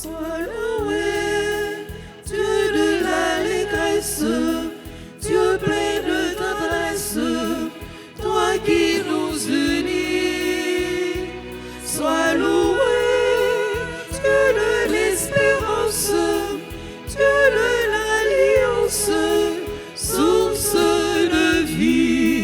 Sois loué, Dieu de l'allégresse, Dieu plein de tendresse, toi qui nous unis. Sois loué, Dieu de l'espérance, Dieu de l'alliance, source de vie.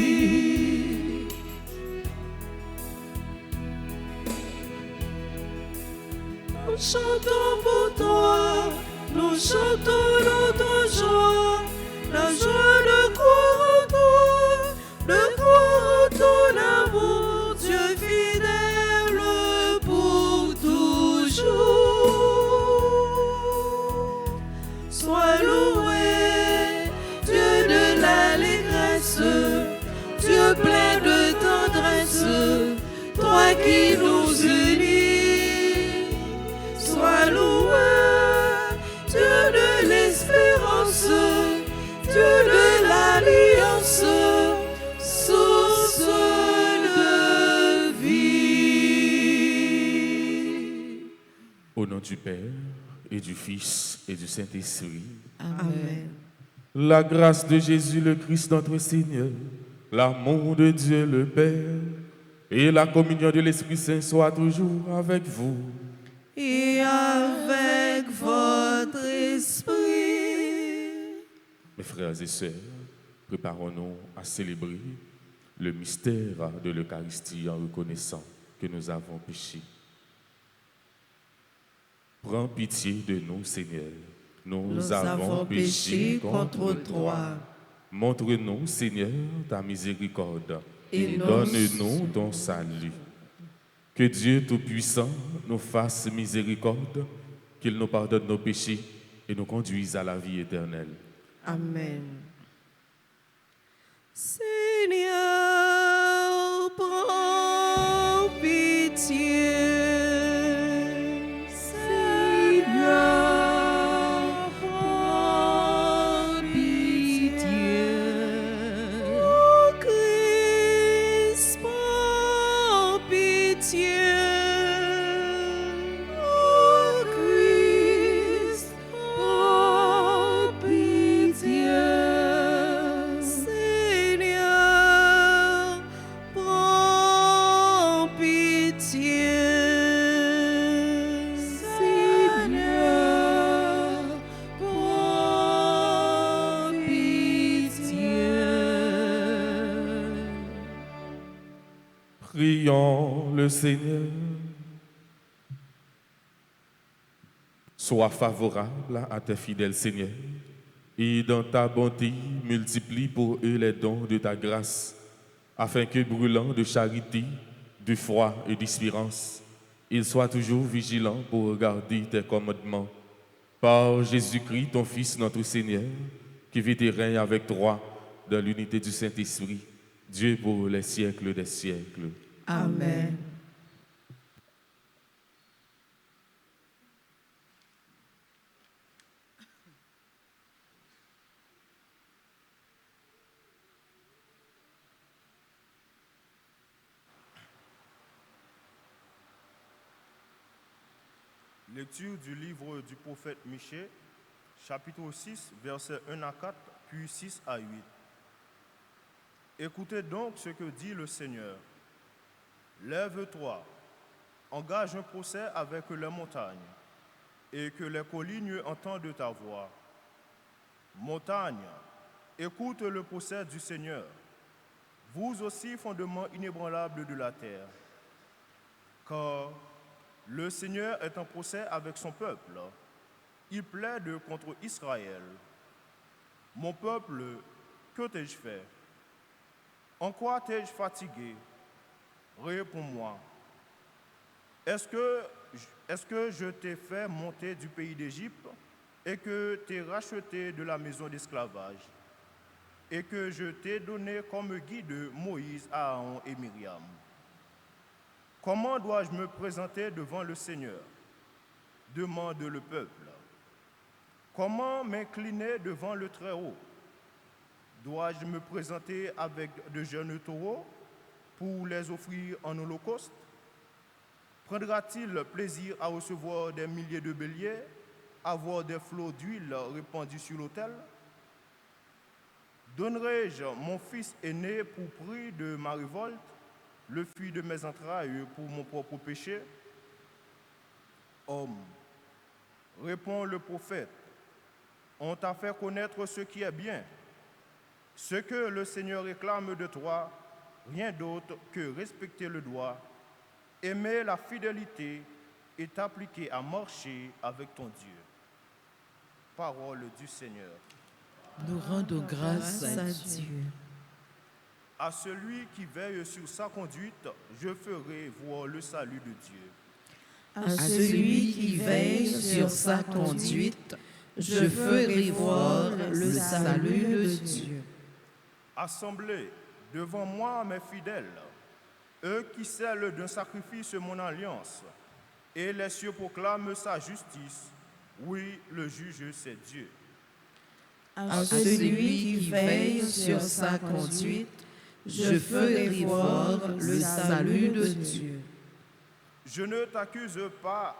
Nous chantons pour toi, nous chantons notre joie, la joie de croire en toi, de croire en ton amour, Dieu fidèle pour toujours. Sois loué, Dieu de l'allégresse, Dieu plein de tendresse, toi qui nous unis. Sois loué, Dieu de l'espérance, Dieu de l'alliance, source de vie. Au nom du Père, et du Fils, et du Saint-Esprit. Amen. La grâce de Jésus le Christ notre Seigneur, l'amour de Dieu le Père, et la communion de l'Esprit Saint soient toujours avec vous. Et avec votre esprit. Mes frères et sœurs, préparons-nous à célébrer le mystère de l'Eucharistie en reconnaissant que nous avons péché. Prends pitié de nous, Seigneur. Nous avons péché contre toi. Montre-nous, Seigneur, ta miséricorde et donne-nous ton salut. Que Dieu Tout-Puissant nous fasse miséricorde, qu'il nous pardonne nos péchés et nous conduise à la vie éternelle. Amen. Seigneur, prends pitié. Seigneur, prends pitié. Oh Christ, prends pitié. Oh Christ, prends pitié. Seigneur, prends pitié. Seigneur, prends pitié. Prions le Seigneur. Sois favorable à tes fidèles, Seigneur, et dans ta bonté, multiplie pour eux les dons de ta grâce, afin que, brûlant de charité, de foi et d'espérance, ils soient toujours vigilants pour regarder tes commandements. Par Jésus-Christ, ton Fils, notre Seigneur, qui vit et règne avec toi dans l'unité du Saint-Esprit, Dieu pour les siècles des siècles. Amen. Lecture du livre du prophète Michée, chapitre 6, versets 1 à 4, puis 6 à 8. Écoutez donc ce que dit le Seigneur. Lève-toi, engage un procès avec les montagnes, et que les collines entendent ta voix. Montagne, écoute le procès du Seigneur, vous aussi fondements inébranlables de la terre. Car le Seigneur est en procès avec son peuple. Il plaide contre Israël. Mon peuple, que t'ai-je fait? En quoi t'ai-je fatigué? Réponds-moi. Est-ce que je t'ai fait monter du pays d'Égypte et que t'ai racheté de la maison d'esclavage et que je t'ai donné comme guide Moïse, Aaron et Myriam? Comment dois-je me présenter devant le Seigneur? Demande le peuple. Comment m'incliner devant le Très-Haut? Dois-je me présenter avec de jeunes taureaux pour les offrir en holocauste? Prendra-t-il plaisir à recevoir des milliers de béliers, à voir des flots d'huile répandus sur l'autel? Donnerai-je mon fils aîné pour prix de ma révolte, le fruit de mes entrailles pour mon propre péché? Homme, répond le prophète, on t'a fait connaître ce qui est bien. Ce que le Seigneur réclame de toi, rien d'autre que respecter le droit, aimer la fidélité et t'appliquer à marcher avec ton Dieu. Parole du Seigneur. Nous rendons grâce à Dieu. À celui qui veille sur sa conduite, je ferai voir le salut de Dieu. À celui qui veille sur sa conduite, je ferai voir le salut de Dieu. Assemblez devant moi mes fidèles, eux qui scellent d'un sacrifice mon alliance, et les cieux proclament sa justice. Oui, le juge, c'est Dieu. À celui qui veille sur sa conduite, je ferai voir le salut de Dieu. Je ne t'accuse pas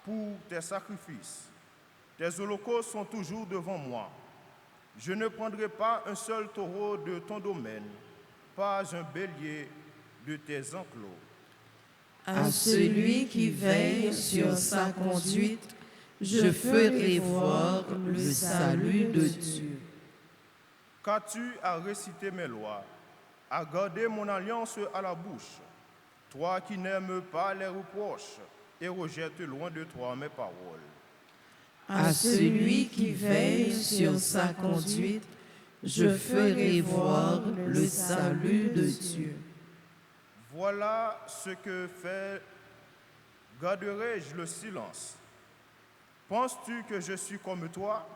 pour tes sacrifices. Tes holocaustes sont toujours devant moi. Je ne prendrai pas un seul taureau de ton domaine, pas un bélier de tes enclos. À celui qui veille sur sa conduite, je ferai voir le salut de Dieu. Qu'as-tu à réciter mes lois, à garder mon alliance à la bouche, toi qui n'aimes pas les reproches et rejettes loin de toi mes paroles? À celui qui veille sur sa conduite, je ferai voir le salut de Dieu. Voilà ce que fait. Garderai-je le silence? Penses-tu que je suis comme toi?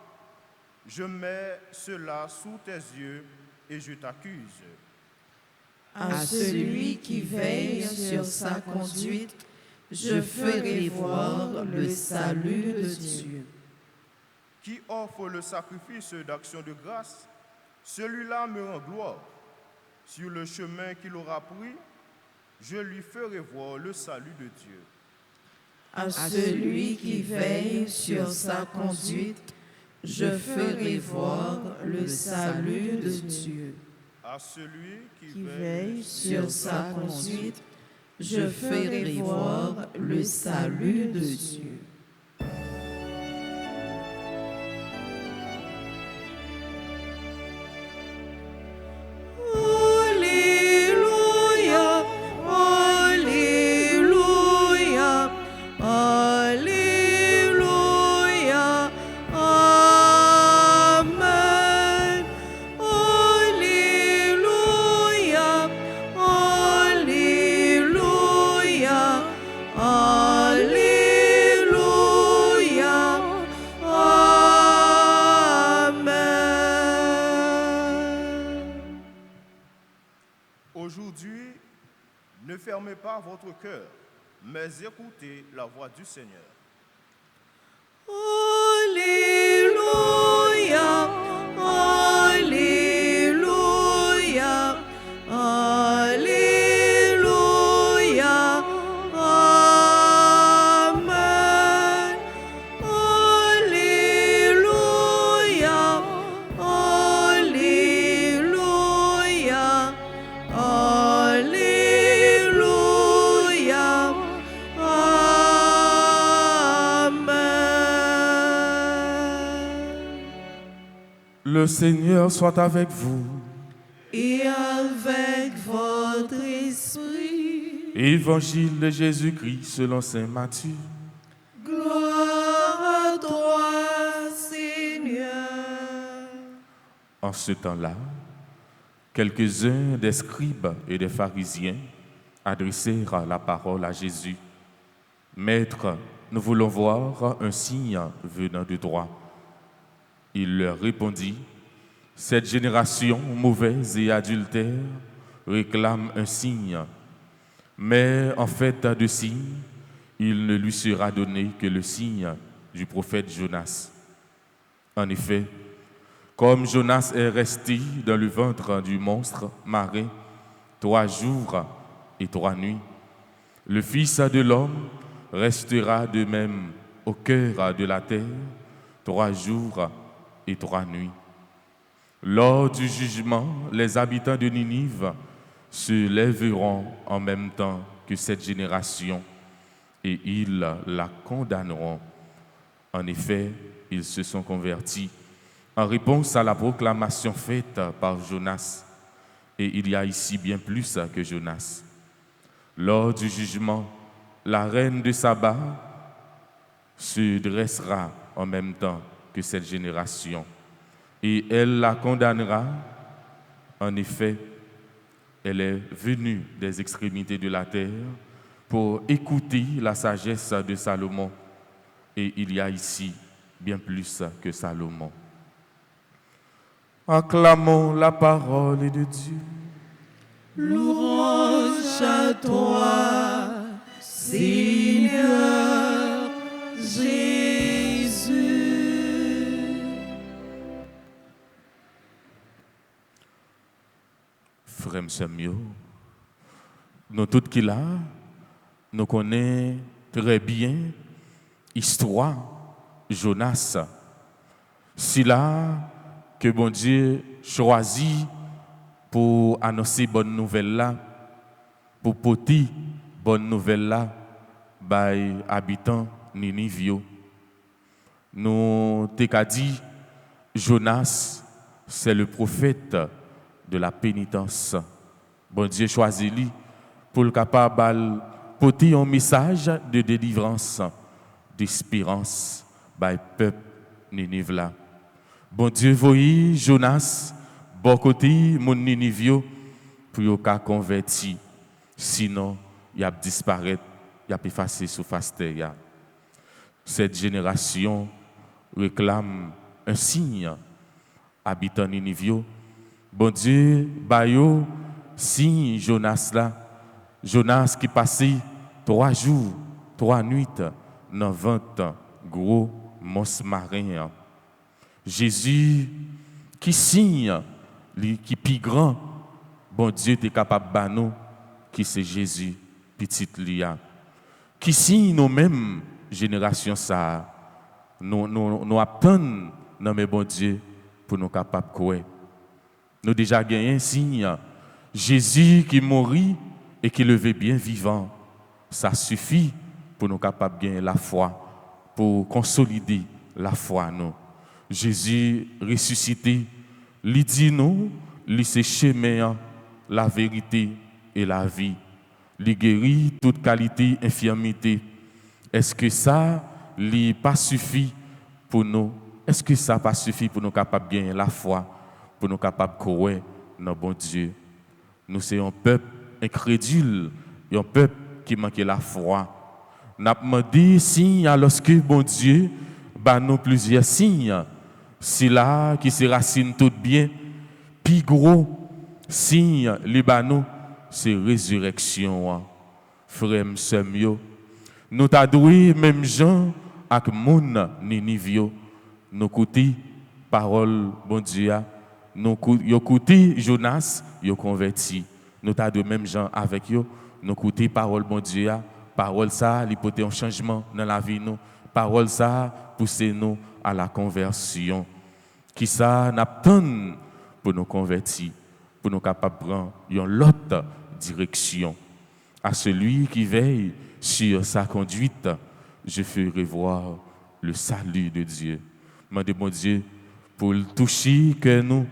Je mets cela sous tes yeux et je t'accuse. À celui qui veille sur sa conduite, je ferai voir le salut de Dieu. Qui offre le sacrifice d'action de grâce, celui-là me rend gloire. Sur le chemin qu'il aura pris, je lui ferai voir le salut de Dieu. À celui qui veille sur sa conduite, je ferai voir le salut de Dieu. À celui Qui veille sur sa conduite, je ferai voir le salut de Dieu. Alléluia, Alléluia, Alléluia, Amen. Alléluia, Alléluia, Alléluia, Amen. Aujourd'hui, ne fermez pas votre cœur, mais écoutez la voix du Seigneur. Alléluia, Alléluia, Alléluia, Amen. Alléluia, Alléluia, Alléluia, Amen. Le Seigneur soit avec vous. Et avec votre esprit, Évangile de Jésus-Christ selon saint Matthieu. gloire à toi, Seigneur. En ce temps-là, quelques-uns des scribes et des pharisiens adressèrent la parole à Jésus. Maître, nous voulons voir un signe venant de droit. Il leur répondit, cette génération mauvaise et adultère réclame un signe. Mais en fait de signe, il ne lui sera donné que le signe du prophète Jonas. En effet, comme Jonas est resté dans le ventre du monstre marin 3 jours et 3 nuits, Le Fils de l'homme restera de même au cœur de la terre 3 jours et 3 nuits. Lors du jugement, les habitants de Ninive se lèveront en même temps que cette génération et ils la condamneront. En effet, ils se sont convertis en réponse à la proclamation faite par Jonas. Et il y a ici bien plus que Jonas. Lors du jugement, la reine de Saba se dressera en même temps que cette génération et elle la condamnera. En effet, elle est venue des extrémités de la terre pour écouter la sagesse de Salomon. Et il y a ici bien plus que Salomon. Acclamons la parole de Dieu. Louange à toi, Seigneur Jésus. Frère Samuel, nous tous qui là, nous connaissons très bien l'histoire Jonas. C'est là que bon Dieu choisit pour annoncer bonne nouvelle là, pour porter bonne nouvelle là, by habitants Ninive. Nous t'ai dit, Jonas, c'est le prophète de la pénitence. Bon Dieu choisit lui pour le capable porter un message de délivrance, d'espérance, by peuple Ninive là. Bon Dieu voyait Jonas bon côté mon Ninivio pour yo ka converti, sinon il a disparaître, il a effacé sous face terre. Cette génération réclame un signe habitant Ninivio. Bon Dieu bayo signe Jonas là, Jonas qui passait 3 jours, 3 nuits dans 20 gros monstres marins. Jésus qui signe, qui plus grand, bon Dieu est capable de nous, qui c'est Jésus, petit Lia. Qui signe nous-mêmes, génération ça, nous attendons, non mais bon Dieu, pour nous capables de croire. Nous déjà gagné un signe, Jésus qui mourit et qui levait bien vivant. Ça suffit pour nous capables de gagner la foi, pour consolider la foi nous. Jésus ressuscité, lui dit nous, lui c'est chemin, la vérité et la vie. Lui guérit toute qualité, infirmité. Est-ce que ça lui pas suffit pour nous? Est-ce que ça pas suffit pour nous capables de gagner la foi, pour nous capables de croire dans bon Dieu? Nous sommes un peuple incrédule, un peuple qui manque la foi. Nous avons demandé signes lorsque bon Dieu bah nous plusieurs signes. C'est là qui se racine tout bien. Puis gros signe Libanon, c'est résurrection. Frère Samuel, nous t'adoué même gens avec moun Ninivio. Nous écoutons parole bon Dieu. Nous écoutons Jonas, yo converti. Nous t'adoué même gens avec yo. Nous écoutons parole bon Dieu. Parole ça, l'hypothèse un changement dans la vie nous. Parole ça, pousser nous à la conversion. Qui ça n'attend pour nous convertir, pour nous capables de prendre une autre direction. À celui qui veille sur sa conduite, je ferai voir le salut de Dieu. Demandez mon Dieu pour le toucher que nous,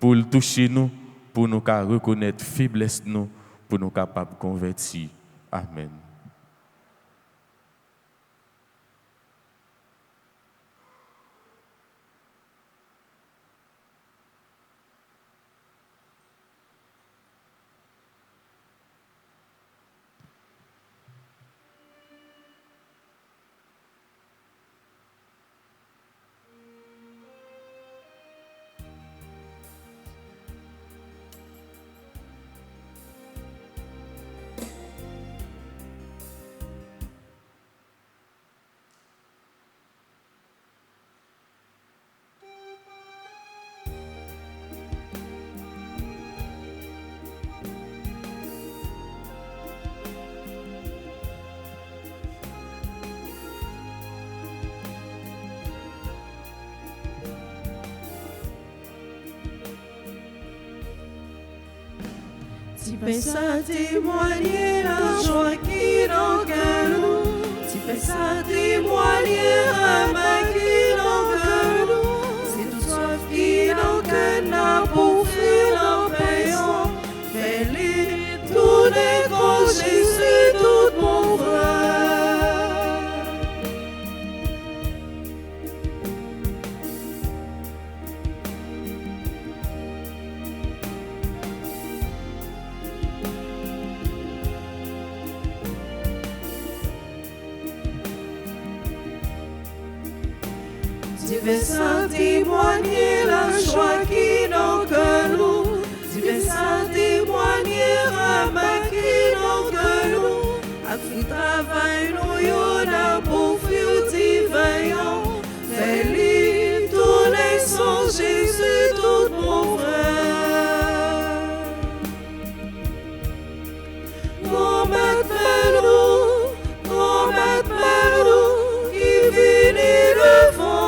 pour le toucher nous, pour nous reconnaître faiblesse nous, pour nous capables de convertir. Amen. Tu penses à témoigner la joie qui dans cœur nous. Tu penses à témoigner la main qui dans cœur nous. C'est toute soif qui dans cœur n'a pour fuir l'empêchant. Fais-les tourner quand Jésus tout mon frère. Tu veux témoigner la joie qui dans cœur nous. Tu veux témoigner la main qui dans cœur nous. A tout travail nous y'en a pour fuir divin. Fais-lui tourner son Jésus tout mon frère. Combattre nous, qui finit le vent.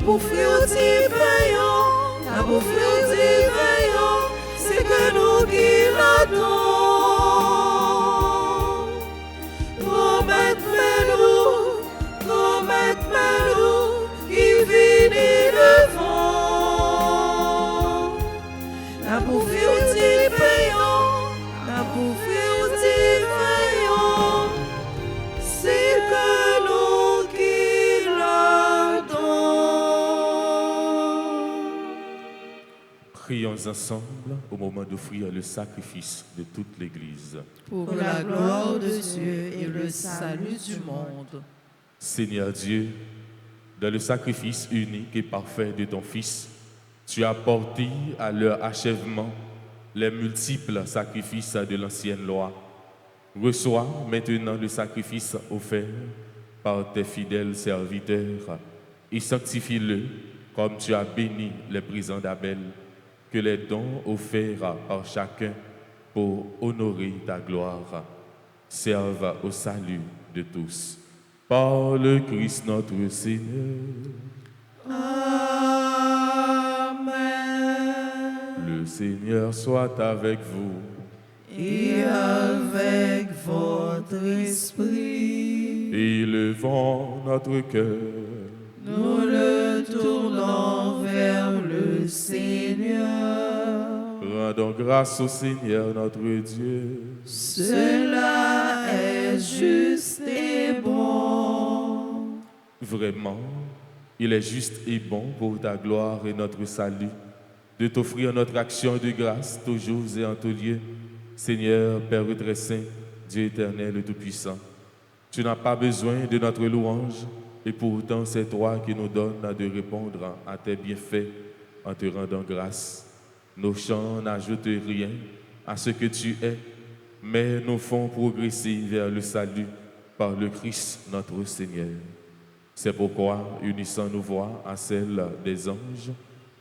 Pour fuir divin, c'est que nous qui l'attendons. Combattre-nous, qui finit le vent. Pour fuir divin, c'est que nous qui l'attendons. Prions ensemble au moment d'offrir le sacrifice de toute l'Église. Pour la gloire de Dieu et le salut du monde. Seigneur Dieu, dans le sacrifice unique et parfait de ton Fils, tu as porté à leur achèvement les multiples sacrifices de l'ancienne loi. Reçois maintenant le sacrifice offert par tes fidèles serviteurs et sanctifie-le comme tu as béni les présents d'Abel. Que les dons offerts par chacun pour honorer ta gloire servent au salut de tous. Par le Christ notre Seigneur. Amen. Le Seigneur soit avec vous. Et avec votre esprit. Élevons notre cœur. Nous le tournons vers le Seigneur. Rendons grâce au Seigneur notre Dieu. Cela est juste et bon. Vraiment, il est juste et bon pour ta gloire et notre salut de t'offrir notre action de grâce toujours et en tout lieu. Seigneur, Père très saint, Dieu éternel et tout-puissant, tu n'as pas besoin de notre louange et pourtant c'est toi qui nous donnes de répondre à tes bienfaits en te rendant grâce. Nos chants n'ajoutent rien à ce que tu es, mais nous font progresser vers le salut par le Christ notre Seigneur. C'est pourquoi, unissant nos voix à celles des anges,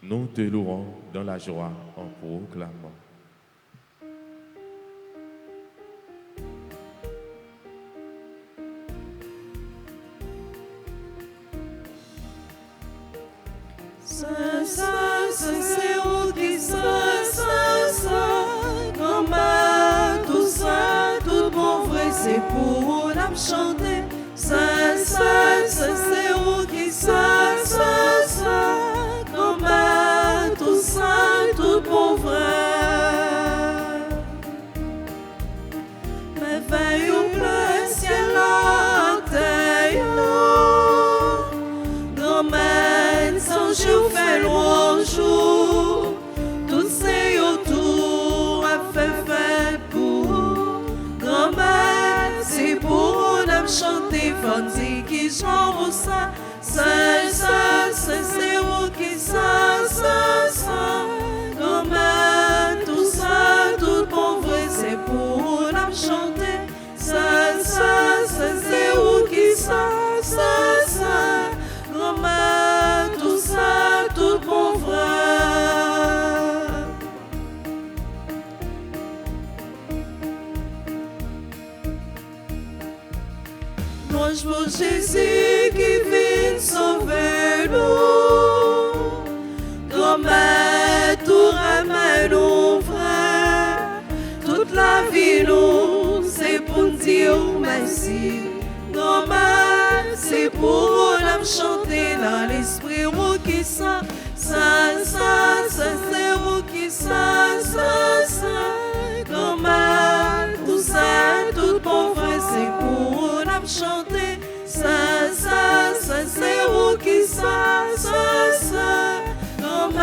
nous te louons dans la joie en proclamant. Saint, c'est où qui Saint, comme tout ça, tout bon vrai, c'est pour nous chanter. Saint, c'est où qui Saint, comme tout ça, tout bon vrai. Mais veillons le ciel en terre, grand-mère, sans jour fait louange, tout c'est autour a fait pour grand-mère, c'est pour nous chanter, fanti qui chante ça, c'est où qui ça, grand-mère, tout ça, tout bon vrai, c'est pour nous chanter, c'est où qui ça, grand-mère, tout ça, tout bon vrai. Louange pour Jésus qui vient sauver nous. Grand-mère, tout ramène pour l'âme chanter dans l'esprit qui ça, c'est vous qui ça, comme tout ça, tout bon frère, c'est pour l'âme chanter, c'est vous qui ça, comme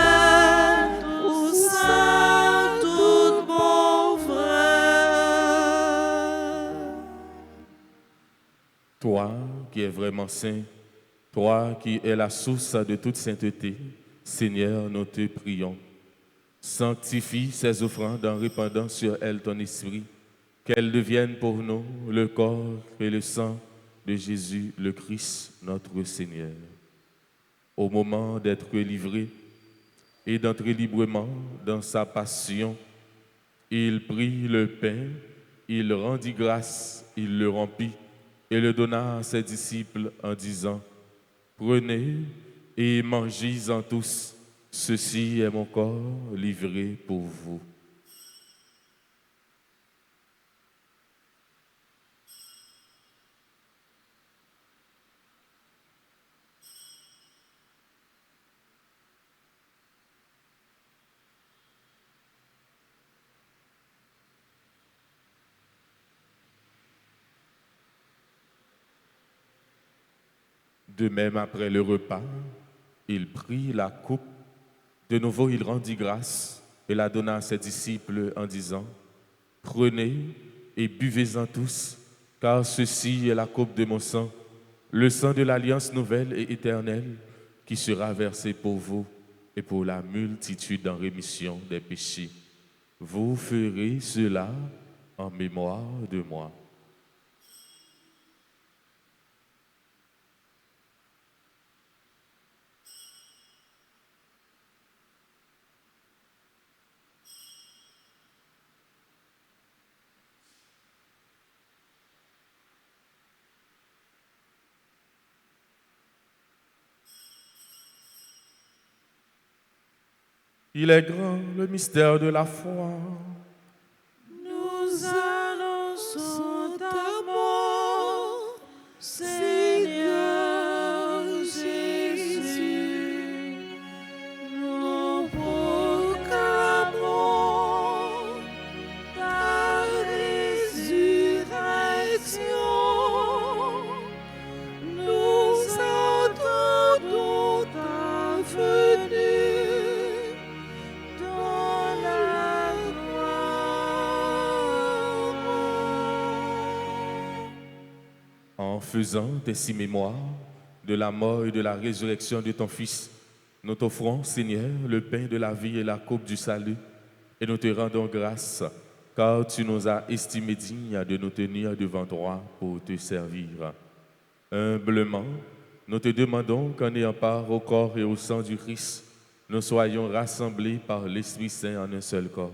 tout ça, tout bon frère. Toi qui es vraiment saint, toi qui es la source de toute sainteté, Seigneur, nous te prions. Sanctifie ces offrandes en répandant sur elles ton esprit, qu'elles deviennent pour nous le corps et le sang de Jésus le Christ, notre Seigneur. Au moment d'être livré et d'entrer librement dans sa passion, il prit le pain, il rendit grâce, il le rompit et le donna à ses disciples en disant, « Prenez et mangez-en tous, ceci est mon corps livré pour vous. » De même, après le repas, il prit la coupe. De nouveau, il rendit grâce et la donna à ses disciples en disant, « Prenez et buvez-en tous, car ceci est la coupe de mon sang, le sang de l'alliance nouvelle et éternelle, qui sera versé pour vous et pour la multitude en rémission des péchés. Vous ferez cela en mémoire de moi. » Il est grand le mystère de la foi. Nous annonçons ta mort, Seigneur Jésus. Nous proclamons ta résurrection. Nous attendons ta venue. En faisant ainsi mémoire de la mort et de la résurrection de ton Fils, nous t'offrons, Seigneur, le pain de la vie et la coupe du salut, et nous te rendons grâce, car tu nous as estimés dignes de nous tenir devant toi pour te servir. Humblement, nous te demandons qu'en ayant part au corps et au sang du Christ, nous soyons rassemblés par l'Esprit Saint en un seul corps.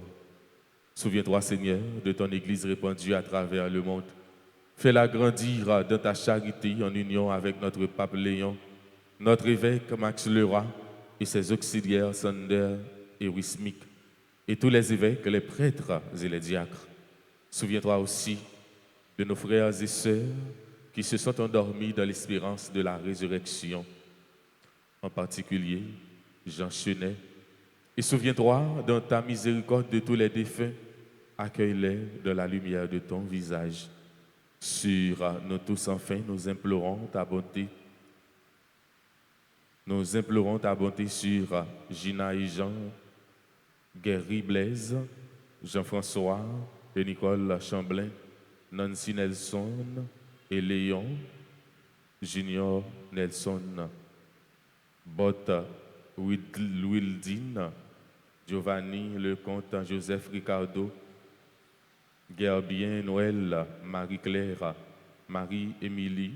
Souviens-toi, Seigneur, de ton Église répandue à travers le monde. Fais-la grandir dans ta charité en union avec notre pape Léon, notre évêque Max Leroy et ses auxiliaires Sander et Wismik, et tous les évêques, les prêtres et les diacres. Souviens-toi aussi de nos frères et sœurs qui se sont endormis dans l'espérance de la résurrection, en particulier Jean Chenet. Et souviens-toi dans ta miséricorde de tous les défunts, accueille-les dans la lumière de ton visage. Sur nous tous, enfin, nous implorons ta bonté. Nous implorons ta bonté sur Gina et Jean, Guéry Blaise, Jean-François et Nicole Chamblin, Nancy Nelson et Léon, Junior Nelson, Bot Wildine, Giovanni Lecomte, Joseph Ricardo, Gerbien Noël, Marie-Claire, Marie-Émilie,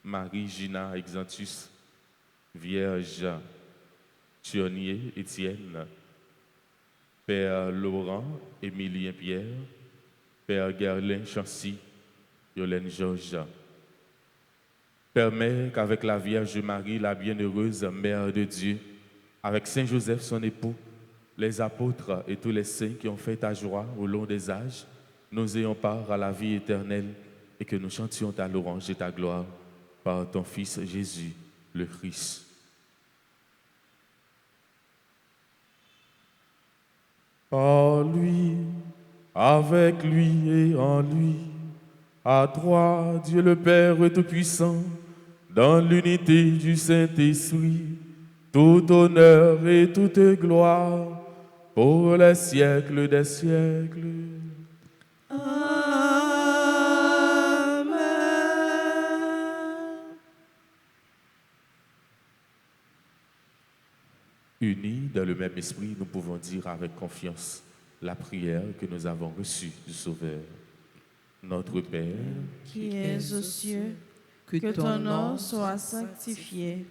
Marie-Gina Exantus, Vierge Thionnier Étienne, Père Laurent Émilien Pierre, Père Gerlin Chancy, Yolène Georges. Permets qu'avec la Vierge Marie, la bienheureuse Mère de Dieu, avec Saint Joseph son époux, les apôtres et tous les saints qui ont fait ta joie au long des âges, nous ayons part à la vie éternelle et que nous chantions ta louange et ta gloire par ton Fils Jésus, le Christ. Par lui, avec lui et en lui, à toi, Dieu le Père Tout-Puissant, dans l'unité du Saint-Esprit, tout honneur et toute gloire pour les siècles des siècles. Unis dans le même esprit, nous pouvons dire avec confiance la prière que nous avons reçue du Sauveur. Notre Père, qui es aux cieux, que ton nom soit sanctifié,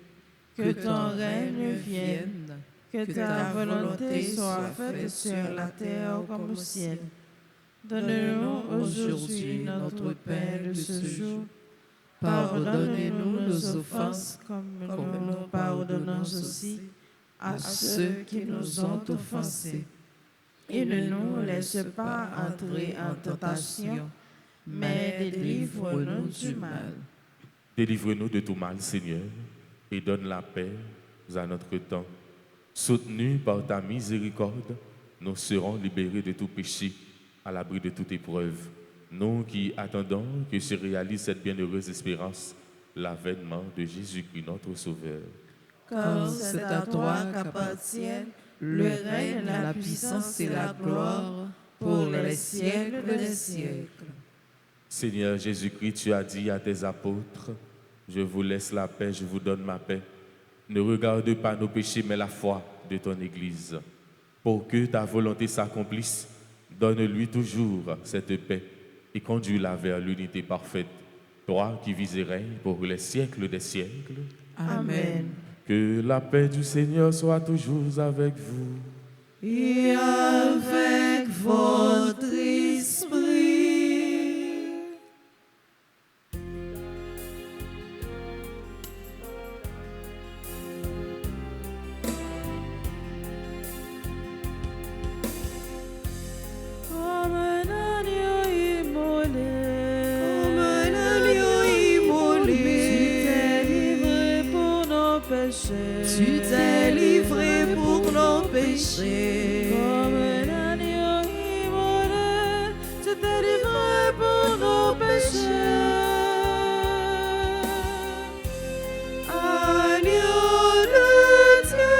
que ton règne vienne, que ta volonté soit faite sur la terre comme au ciel. Donne-nous aujourd'hui notre pain de ce jour. Pardonne-nous nos offenses comme nous pardonnons aussi à ceux qui nous ont offensés. Et ne nous laisse pas entrer en tentation, mais délivre-nous du mal. délivre-nous de tout mal, Seigneur, et donne la paix à notre temps. Soutenus par ta miséricorde, nous serons libérés de tout péché, à l'abri de toute épreuve. Nous qui attendons que se réalise cette bienheureuse espérance, l'avènement de Jésus-Christ, notre Sauveur. Car c'est à toi qu'appartiennent le règne, la puissance et la gloire pour les siècles des siècles. Seigneur Jésus-Christ, tu as dit à tes apôtres, je vous laisse la paix, je vous donne ma paix. Ne regarde pas nos péchés, mais la foi de ton Église. Pour que ta volonté s'accomplisse, donne-lui toujours cette paix et conduis-la vers l'unité parfaite. Toi qui vis et règnes pour les siècles des siècles. Amen. Que la paix du Seigneur soit toujours avec vous. Et avec votre esprit. Comme un agneau immolé, tu t'es livré pour nos péchés. Comme un agneau immolé, tu t'es livré pour nos péchés. Agneau de Dieu,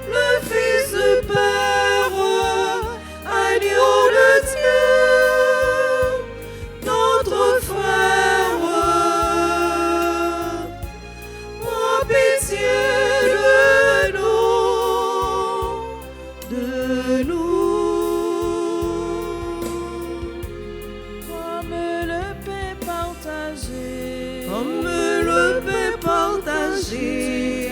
le Fils du Père, agneau de Dieu, notre frère. Prends pitié de nous. Comme le pain partagé,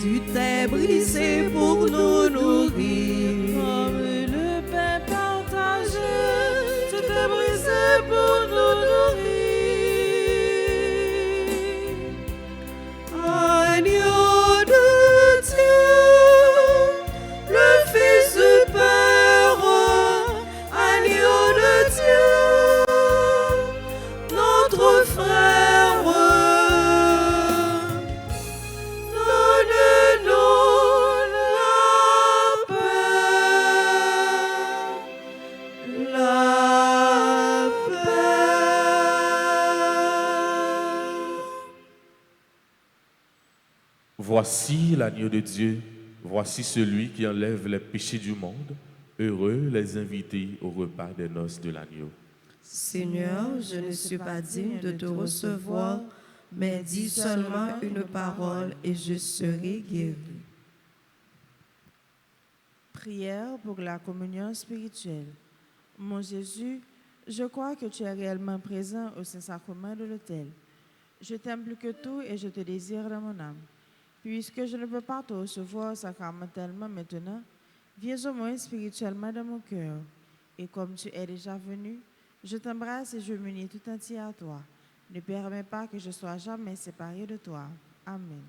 tu t'es brisé pour nous nourrir. Comme le pain partagé, tu t'es brisé pour nous nourrir. Agneau de Dieu, le Fils du Père, agneau de Dieu, notre frère, donne-nous la paix. Voici l'agneau de Dieu, voici celui qui enlève les péchés du monde. Heureux les invités au repas des noces de l'agneau. Seigneur, je ne suis pas digne de te recevoir, mais dis seulement une parole et je serai guéri. Prière pour la communion spirituelle. Mon Jésus, je crois que tu es réellement présent au Saint-Sacrement de l'autel. Je t'aime plus que tout et je te désire dans mon âme. Puisque je ne peux pas te recevoir sacramentellement maintenant, viens au moins spirituellement dans mon cœur. Et comme tu es déjà venu, je t'embrasse et je m'unis tout entier à toi. Ne permets pas que je sois jamais séparé de toi. Amen.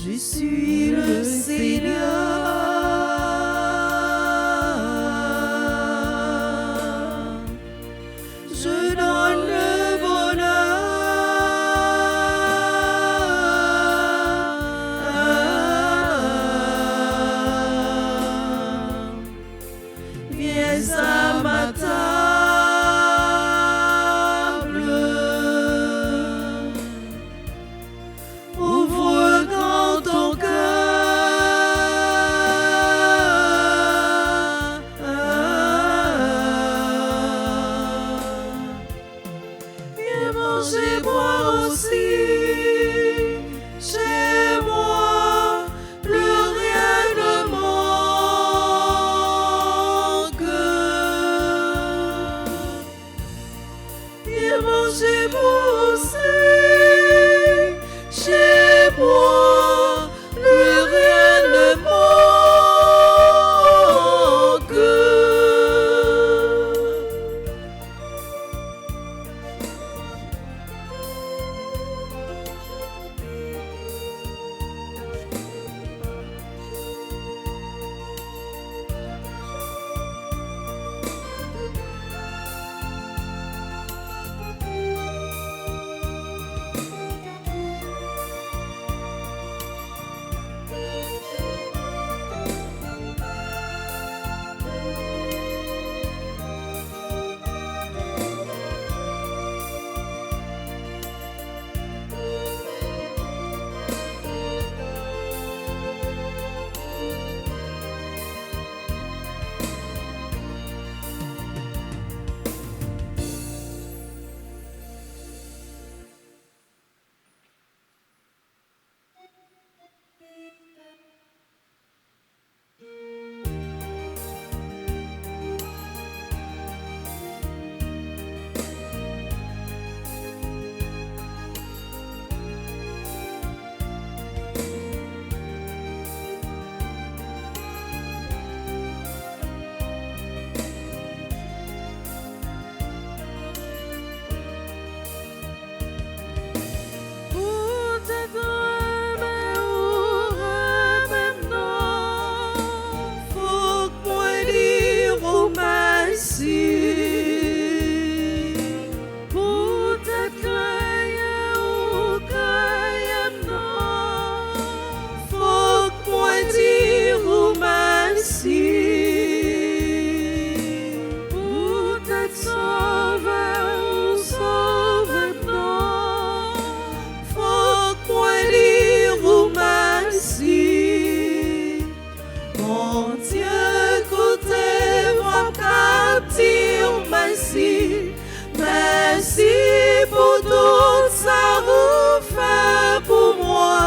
Je suis le Seigneur. Je donne le bonheur. Viens à ma table. Ouvre grand ton cœur. Viens manger, boire aussi. Chez moi, plus rien ne manque. Viens manger, boire aussi. Chez moi, plus rien ne manque. Merci pour tout ça vous fait pour moi.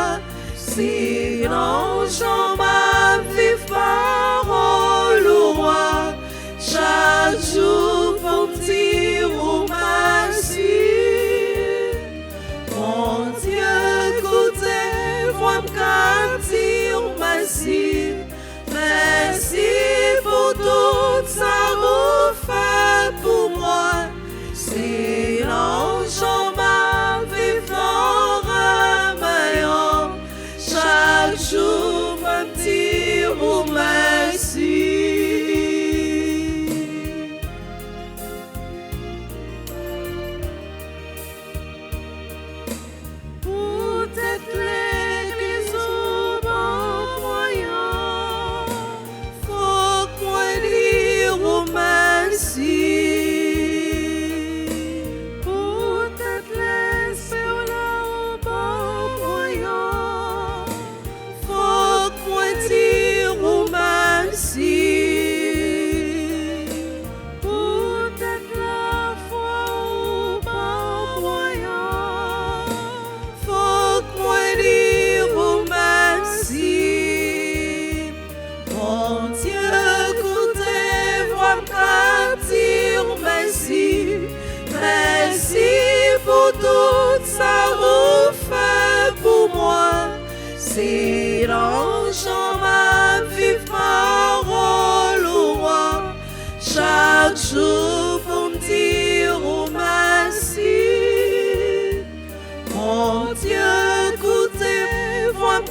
Sinon, j'en ma vie parole au roi. Chaque jour pour me dire merci. Mon Dieu, écoutez-moi me dire merci. Merci pour tout ça vous fait pour moi. Sinon, j'en ma vie ramaillant. Chaque jour, me dire merci. Peut-être l'église au bon croyant, faut qu'on dire merci. Peut-être l'esprit là au bon croyant, faut qu'on dire merci. Peut-être la foi au bon croyant, faut qu'on dire merci. Mon Dieu, écoutez-moi me dire merci. Merci pour tout ça vous fait pour moi. Sinon, j'en ma vie parole au roi. Chaque jour pour me dire merci. Mon Dieu, écoutez-moi me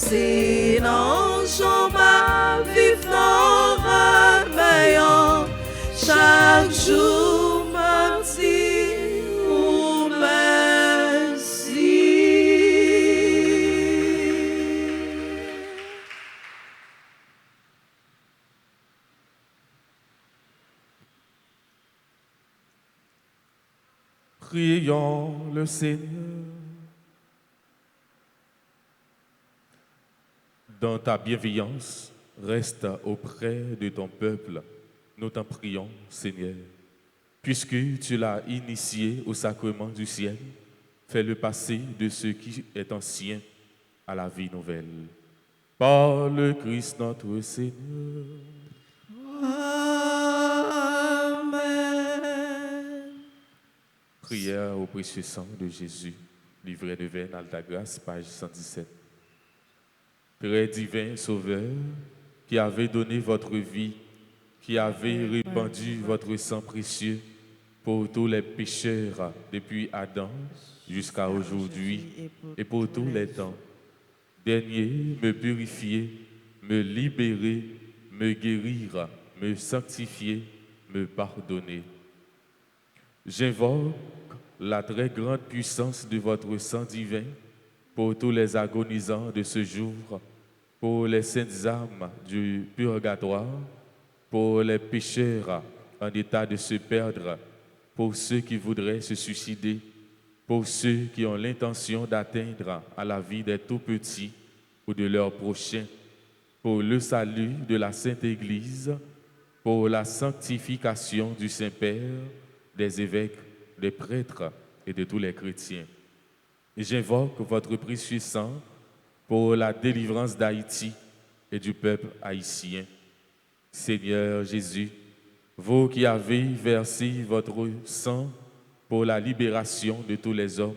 Si non choma vif non ramaillant, chaque jour merci ou merci. Prions le Seigneur. Dans ta bienveillance, reste auprès de ton peuple. Nous t'en prions, Seigneur. Puisque tu l'as initié au sacrement du ciel, fais-le passer de ce qui est ancien à la vie nouvelle. Par le Christ notre Seigneur. Amen. Prière au précieux sang de Jésus, livret de Verne, Alta Grâce, page 117. Très divin Sauveur, qui avez donné votre vie, qui avez répandu votre sang précieux pour tous les pécheurs depuis Adam jusqu'à aujourd'hui et pour tous les temps. Daignez me purifier, me libérer, me guérir, me sanctifier, me pardonner. J'invoque la très grande puissance de votre sang divin pour tous les agonisants de ce jour, pour les saintes âmes du purgatoire, pour les pécheurs en état de se perdre, pour ceux qui voudraient se suicider, pour ceux qui ont l'intention d'atteindre à la vie des tout-petits ou de leurs prochains, pour le salut de la Sainte Église, pour la sanctification du Saint-Père, des évêques, des prêtres et de tous les chrétiens. Et j'invoque votre précieux sang pour la délivrance d'Haïti et du peuple haïtien. Seigneur Jésus, vous qui avez versé votre sang pour la libération de tous les hommes,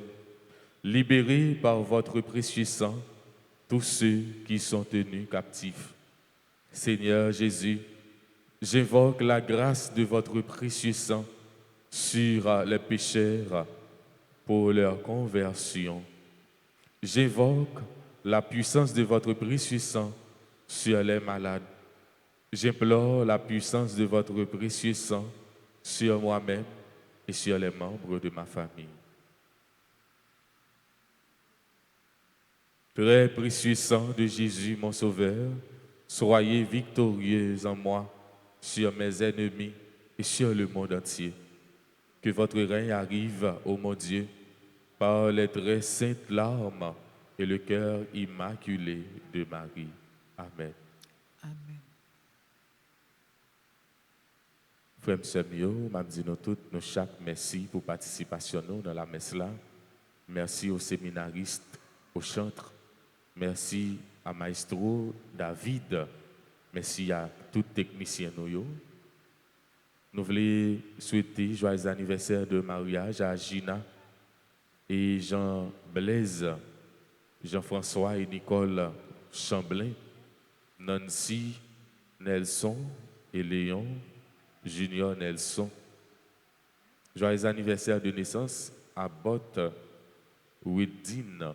libérez par votre précieux sang tous ceux qui sont tenus captifs. Seigneur Jésus, j'invoque la grâce de votre précieux sang sur les pécheurs pour leur conversion. J'invoque la puissance de votre précieux sang sur les malades. J'implore la puissance de votre précieux sang sur moi-même et sur les membres de ma famille. Très précieux sang de Jésus, mon Sauveur, soyez victorieux en moi sur mes ennemis et sur le monde entier. Que votre règne arrive, ô mon Dieu, par les très saintes larmes et le cœur immaculé de Marie. Amen. Amen. Frères et sœurs, m'a dit nous toutes, nous chaque merci pour participation nous dans la messe là. Merci aux séminaristes, aux chantres. Merci à Maestro David. Merci à tous les techniciens nous. Nous voulons souhaiter joyeux anniversaire de mariage à Gina et Jean-Blaise, Jean-François et Nicole Chamblin, Nancy Nelson et Léon Junior Nelson. Joyeux anniversaire de naissance à Bot Widdin,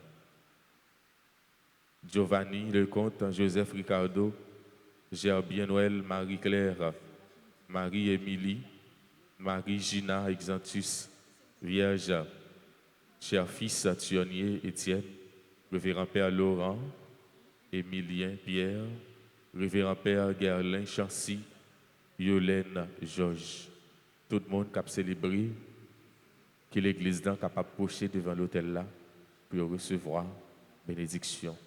Giovanni Lecomte, Joseph Ricardo, Gerbien Noël, Marie-Claire, Marie-Émilie, Marie-Gina Exantus, Vierge, cher fils Thionnier Étienne, révérend Père Laurent, Émilien Pierre, révérend Père Gerlin Chancy, Yolène Georges. Tout le monde qui a célébré, que l'église est capable de pocher devant l'autel là pour recevoir bénédiction.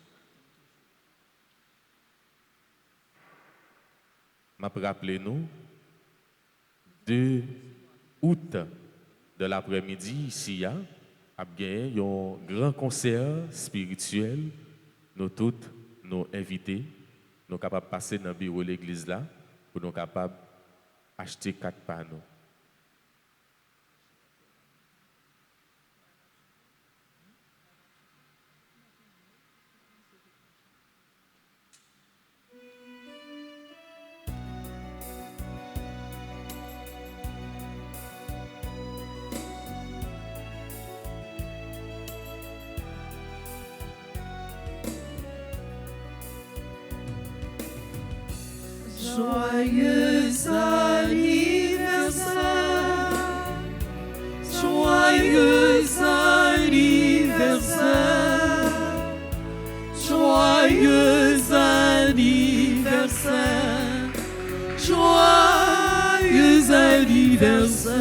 Je rappelle nous 2 août de l'après-midi, ici, il y a un grand concert spirituel. Nous tous, nous invités, nous sommes capables de passer dans le bureau de l'église là, pour nous capables d'acheter 4 panneaux. Joyeux anniversaire, joyeux anniversaire, joyeux anniversaire, joyeux anniversaire.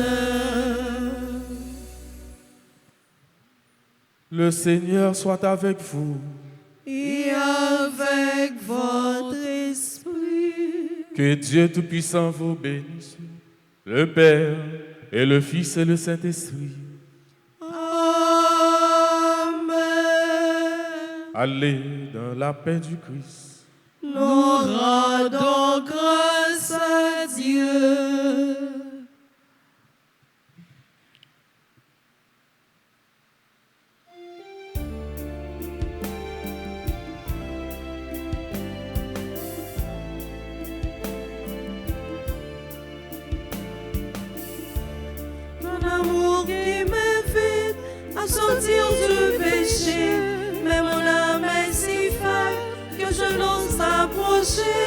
Le Seigneur soit avec vous. Et avec votre esprit. Que Dieu Tout-Puissant vous bénisse, le Père et le Fils et le Saint-Esprit. Amen. Allez dans la paix du Christ. Nous rendons grâce à Dieu. Sortir du péché, mais mon âme est si faible que je n'ose t'approcher.